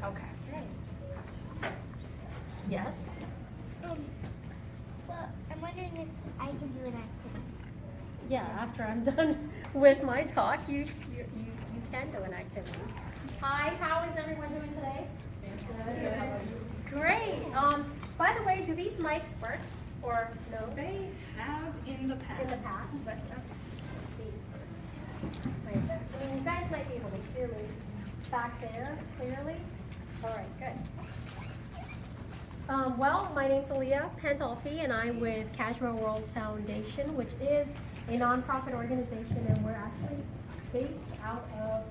Okay. Yes? Well, I'm wondering if I can do an activity. Yeah, after I'm done with my talk, you can do an activity. Hi, how is everyone doing today? Good. Great. By the way, do these mics work or no? They have in the past. In the past, but let's see. Wait, I mean, you guys might be able to hear me back there clearly. All right, good. Well, my name's Aaliyah Pantolfi, and I'm with Kashmir World Foundation, which is a nonprofit organization, and we're actually based out of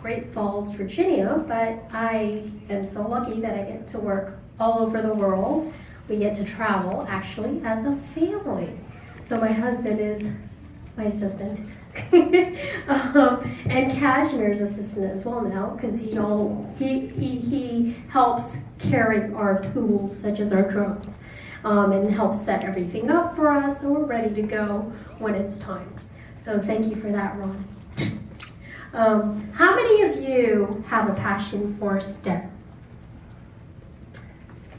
Great Falls, Virginia, but I am so lucky that I get to work all over the world. We get to travel, actually, as a family. So my husband is my assistant, and Kashmir's assistant as well now, because he helps carry our tools, such as our drones, and helps set everything up for us, so we're ready to go when it's time. So thank you for that, Ron. How many of you have a passion for STEM?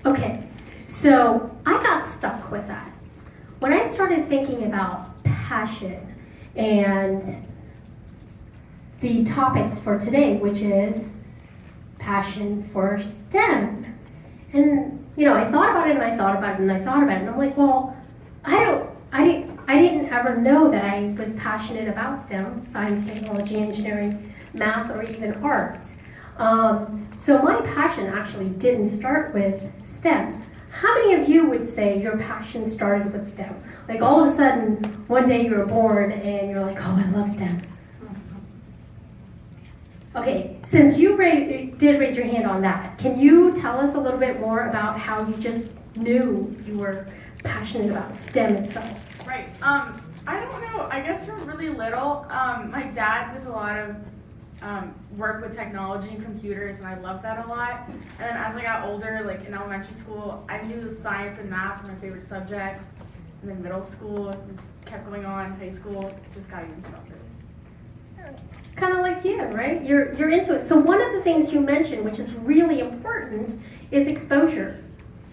Okay, so I got stuck with that. When I started thinking about passion and the topic for today, which is passion for STEM. And I thought about it and I thought about it and I thought about it, and I'm like, well, I didn't ever know that I was passionate about STEM, science, technology, engineering, math, or even art. So my passion actually didn't start with STEM. How many of you would say your passion started with STEM? Like all of a sudden, one day you were born and you're like, oh, I love STEM. Okay, since you did raise your hand on that, can you tell us a little bit more about how you just knew you were passionate about STEM itself? Right. I don't know. I guess from really little, my dad does a lot of work with technology and computers, and I love that a lot. And then as I got older, like in elementary school, I knew science and math were my favorite subjects. And then middle school, it just kept going on. High school, just got into it. Kind of like you, right? You're into it. So one of the things you mentioned, which is really important, is exposure.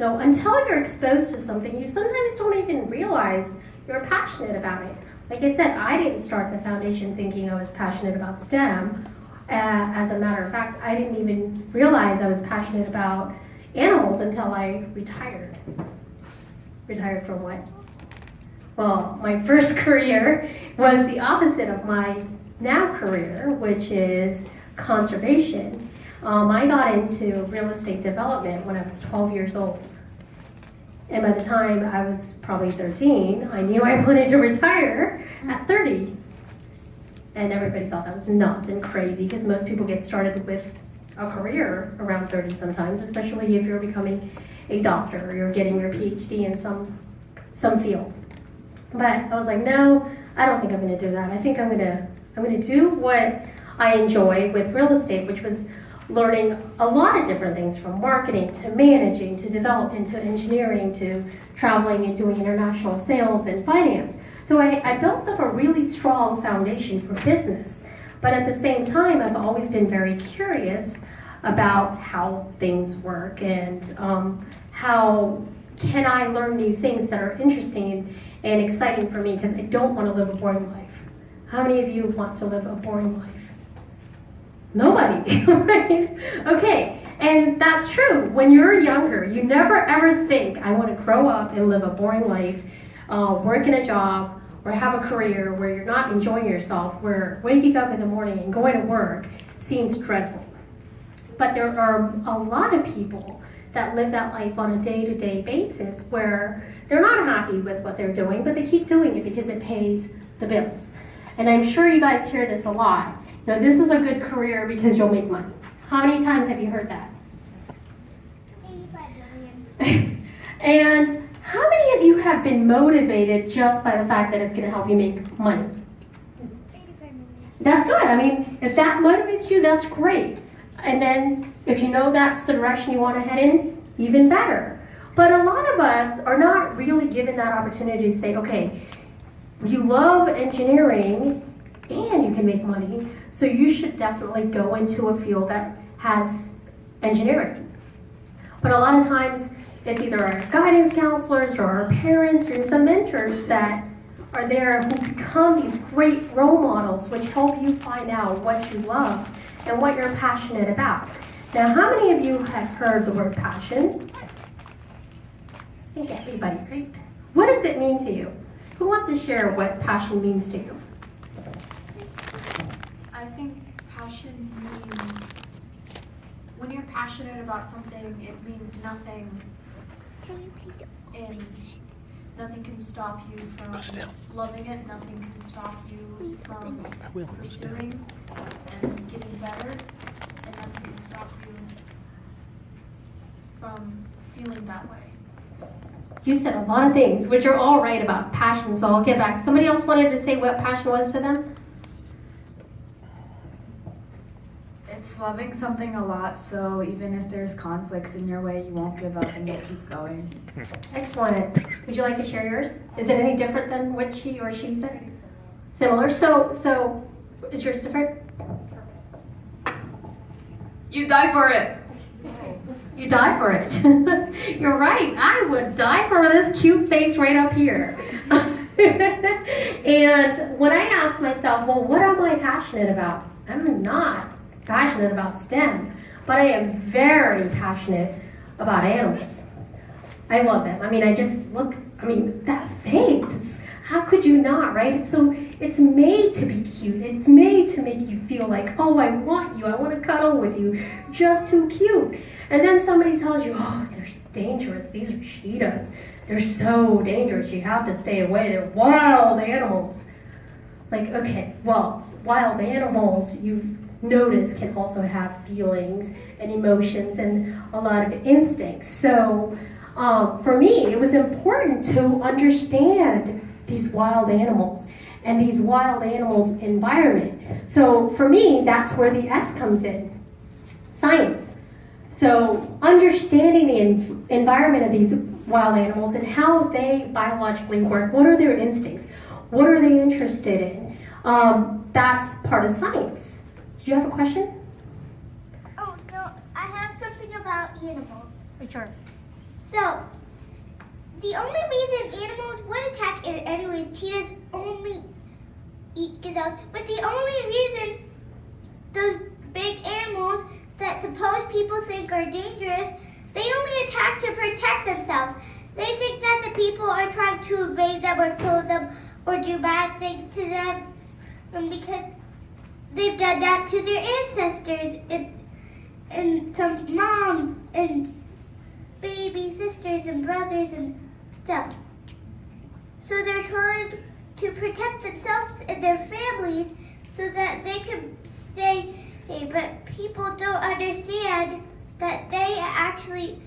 Until you're exposed to something, you sometimes don't even realize you're passionate about it. Like I said, I didn't start the foundation thinking I was passionate about STEM. As a matter of fact, I didn't even realize I was passionate about animals until I retired. Retired from what? Well, my first career was the opposite of my now career, which is conservation. I got into real estate development when I was 12 years old. And by the time I was probably 13, I knew I wanted to retire at 30. And everybody thought that was nuts and crazy, because most people get started with a career around 30 sometimes, especially if you're becoming a doctor or you're getting your PhD in some field. But I was like, no, I don't think I'm going to do that. I think I'm going to do what I enjoy with real estate, which was learning a lot of different things, from marketing to managing to development to engineering to traveling and doing international sales and finance. So I built up a really strong foundation for business. But at the same time, I've always been very curious about how things work and how can I learn new things that are interesting and exciting for me, because I don't want to live a boring life. How many of you want to live a boring life? Nobody, right? Okay, and that's true. When you're younger, you never ever think, I want to grow up and live a boring life, work in a job, or have a career where you're not enjoying yourself, where waking up in the morning and going to work seems dreadful. But there are a lot of people that live that life on a day-to-day basis where they're not happy with what they're doing, but they keep doing it because it pays the bills. And I'm sure you guys hear this a lot. This is a good career because you'll make money. How many times have you heard that? 85 million. And how many of you have been motivated just by the fact that it's going to help you make money? 85 million. That's good. I mean, if that motivates you, that's great. And then if you know that's the direction you want to head in, even better. But a lot of us are not really given that opportunity to say, okay, you love engineering and you can make money, so you should definitely go into a field that has engineering. But a lot of times, it's either our guidance counselors or our parents or some mentors that are there who become these great role models which help you find out what you love and what you're passionate about. Now, how many of you have heard the word passion? I think everybody, right? What does it mean to you? Who wants to share what passion means to you? I think passion means when you're passionate about something, it means nothing nothing can stop you from loving it, nothing can stop you from pursuing and getting better, and nothing can stop you from feeling that way. You said a lot of things, which are all right about passion, so I'll get back. Somebody else wanted to say what passion was to them? It's loving something a lot, so even if there's conflicts in your way, you won't give up and you'll keep going. Excellent. Would you like to share yours? Is it any different than what she or she said? Similar. So is yours different? You die for it. You die for it. You're right. I would die for this cute face right up here. And when I ask myself, well, what am I passionate about? I'm not passionate about STEM, but I am very passionate about animals. I love them. I mean, that face, how could you not, right? So it's made to be cute. It's made to make you feel like, oh, I want you. I want to cuddle with you. Just too cute. And then somebody tells you, oh, they're dangerous. These are cheetahs. They're so dangerous. You have to stay away. They're wild animals. Like, okay, well, wild animals, you've noticed, can also have feelings and emotions and a lot of instincts. So for me, it was important to understand these wild animals and these wild animals' environment. So for me, that's where the S comes in, science. So understanding the environment of these wild animals and how they biologically work, what are their instincts, what are they interested in, that's part of science. Do you have a question? Oh, no, I have something about animals. Sure. So, the only reason animals would attack anyways, cheetahs only eat gazelles, but the only reason those big animals that suppose people think are dangerous, they only attack to protect themselves. They think that the people are trying to invade them or kill them or do bad things to them because they've done that to their ancestors and some moms and baby sisters and brothers and stuff. So they're trying to protect themselves and their families so that they can stay. But people don't understand that they actually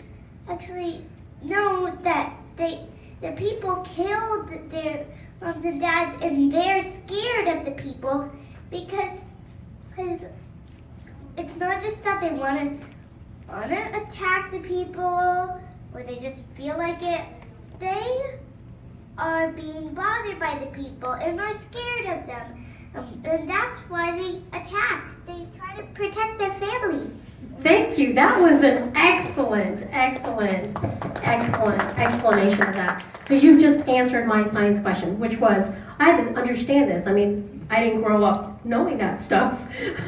know that the people killed their moms and dads, and they're scared of the people because it's not just that they want to attack the people or they just feel like it. They are being bothered by the people and are scared of them. And that's why they attack. They try to protect their families. Thank you. That was an excellent explanation of that. So you've just answered my science question, which was, I had to understand this. I mean, I didn't grow up knowing that stuff.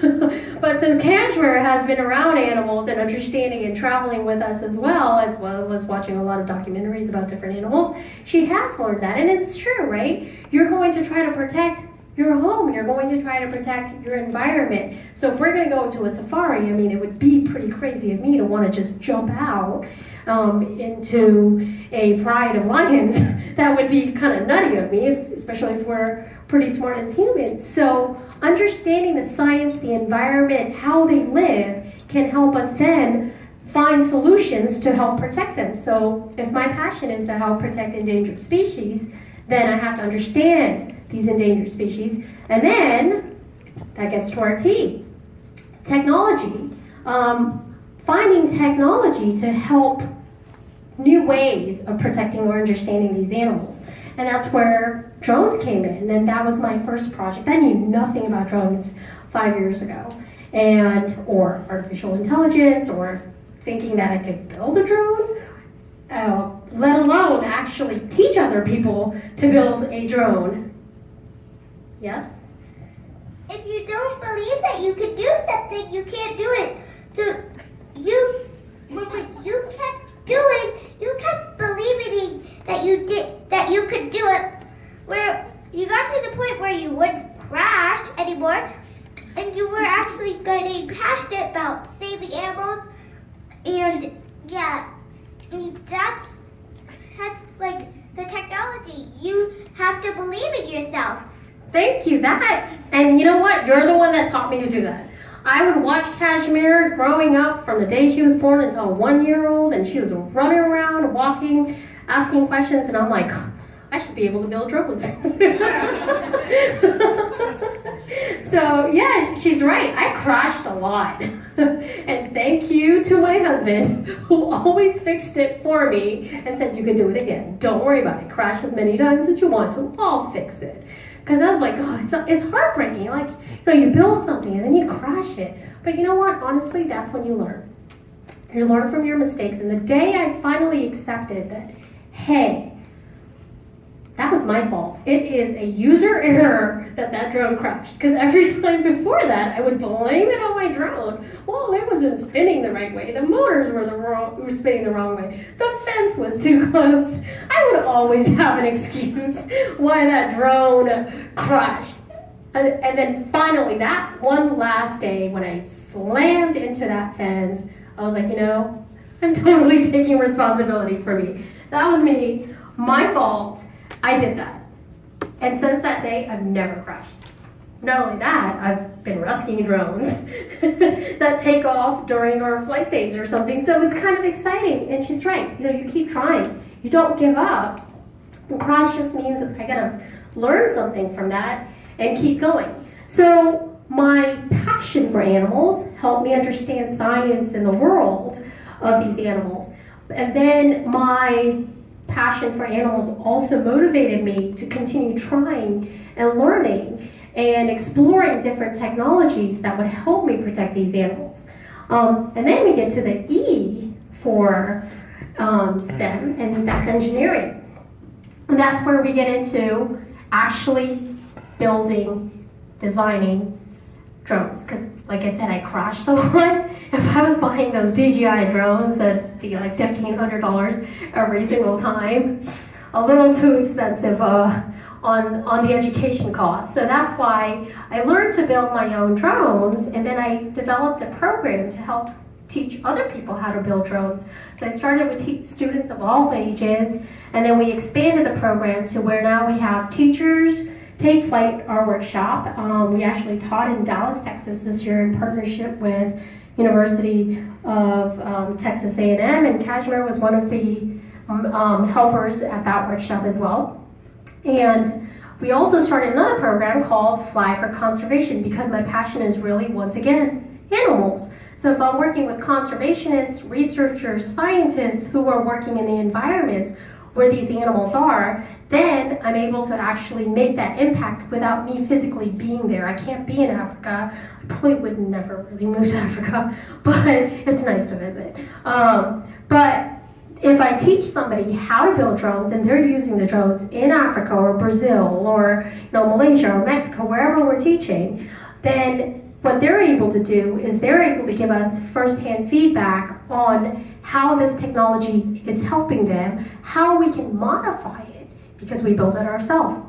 But since Kashmir has been around animals and understanding and traveling with us as well as watching a lot of documentaries about different animals, she has learned that. And it's true, right? You're going to try to protect your home. You're going to try to protect your environment. So if we're going to go to a safari, I mean, it would be pretty crazy of me to want to just jump out into a pride of lions. That would be kind of nutty of me, especially if we're pretty smart as humans. So understanding the science, the environment, how they live can help us then find solutions to help protect them. So if my passion is to help protect endangered species, then I have to understand these endangered species. And then that gets to our T, technology. Finding technology to help new ways of protecting or understanding these animals. And that's where drones came in, and that was my first project. I knew nothing about drones 5 years ago, or artificial intelligence, or thinking that I could build a drone, let alone actually teach other people to build a drone. Yes? If you don't believe that you can do something, you can't do it. So when you kept doing, you kept believing that you could do it, where you got to the point where you wouldn't crash anymore, and you were actually getting passionate about saving animals, and yeah, that's like the technology. You have to believe in yourself. Thank you, and you know what? You're the one that taught me to do that. I would watch Kashmir growing up from the day she was born until 1 year old, and she was running around, walking, asking questions, and I'm like, I should be able to build drones. So yeah, she's right. I crashed a lot. And thank you to my husband, who always fixed it for me and said, you can do it again. Don't worry about it. Crash as many times as you want to. I'll fix it. Because I was like, oh, it's heartbreaking. Like, you build something and then you crash it. But you know what? Honestly, that's when you learn. You learn from your mistakes. And the day I finally accepted that, hey, that was my fault. It is a user error that drone crashed. Because every time before that, I would blame it on my drone. Well, it wasn't spinning the right way. The motors were spinning the wrong way. The fence was too close. I would always have an excuse why that drone crashed. And then finally, that one last day when I slammed into that fence, I was like, I'm totally taking responsibility for me. That was me, my fault. I did that. And since that day, I've never crashed. Not only that, I've been rescuing drones that take off during our flight days or something. So it's kind of exciting. And she's right. You keep trying. You don't give up. And crash just means that I gotta learn something from that and keep going. So my passion for animals helped me understand science and the world of these animals. And then my passion for animals also motivated me to continue trying and learning and exploring different technologies that would help me protect these animals. And then we get to the E for STEM, and that's engineering. And that's where we get into actually building, designing drones. Because like I said, I crashed a lot. If I was buying those DJI drones, that'd be like $1,500 every single time. A little too expensive on the education costs. So that's why I learned to build my own drones, and then I developed a program to help teach other people how to build drones. So I started with students of all ages, and then we expanded the program to where now we have teachers take flight, our workshop. We actually taught in Dallas, Texas this year in partnership with University of Texas A&M, and Kashmir was one of the helpers at that workshop as well. And we also started another program called Fly for Conservation, because my passion is really, once again, animals. So if I'm working with conservationists, researchers, scientists who are working in the environments where these animals are, then I'm able to actually make that impact without me physically being there. I can't be in Africa. I probably would never really move to Africa, but it's nice to visit. But if I teach somebody how to build drones and they're using the drones in Africa or Brazil or Malaysia or Mexico, wherever we're teaching, then what they're able to do is they're able to give us firsthand feedback on how this technology is helping them, how we can modify it, because we built it ourselves.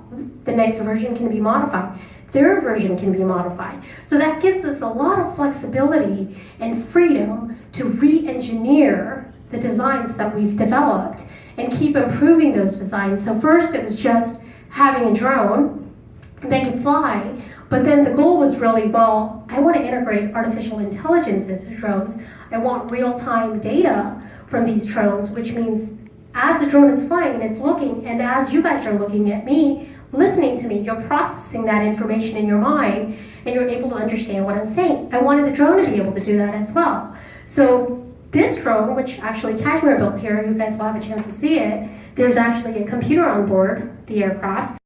The next version can be modified. Their version can be modified. So that gives us a lot of flexibility and freedom to re-engineer the designs that we've developed and keep improving those designs. So first it was just having a drone that could fly, but then the goal was really, well, I want to integrate artificial intelligence into drones. I want real-time data from these drones, which means as the drone is flying and it's looking, and as you guys are looking at me, listening to me, you're processing that information in your mind, and you're able to understand what I'm saying. I wanted the drone to be able to do that as well. So this drone, which actually Kashmir built here, you guys will have a chance to see it, there's actually a computer on board the aircraft.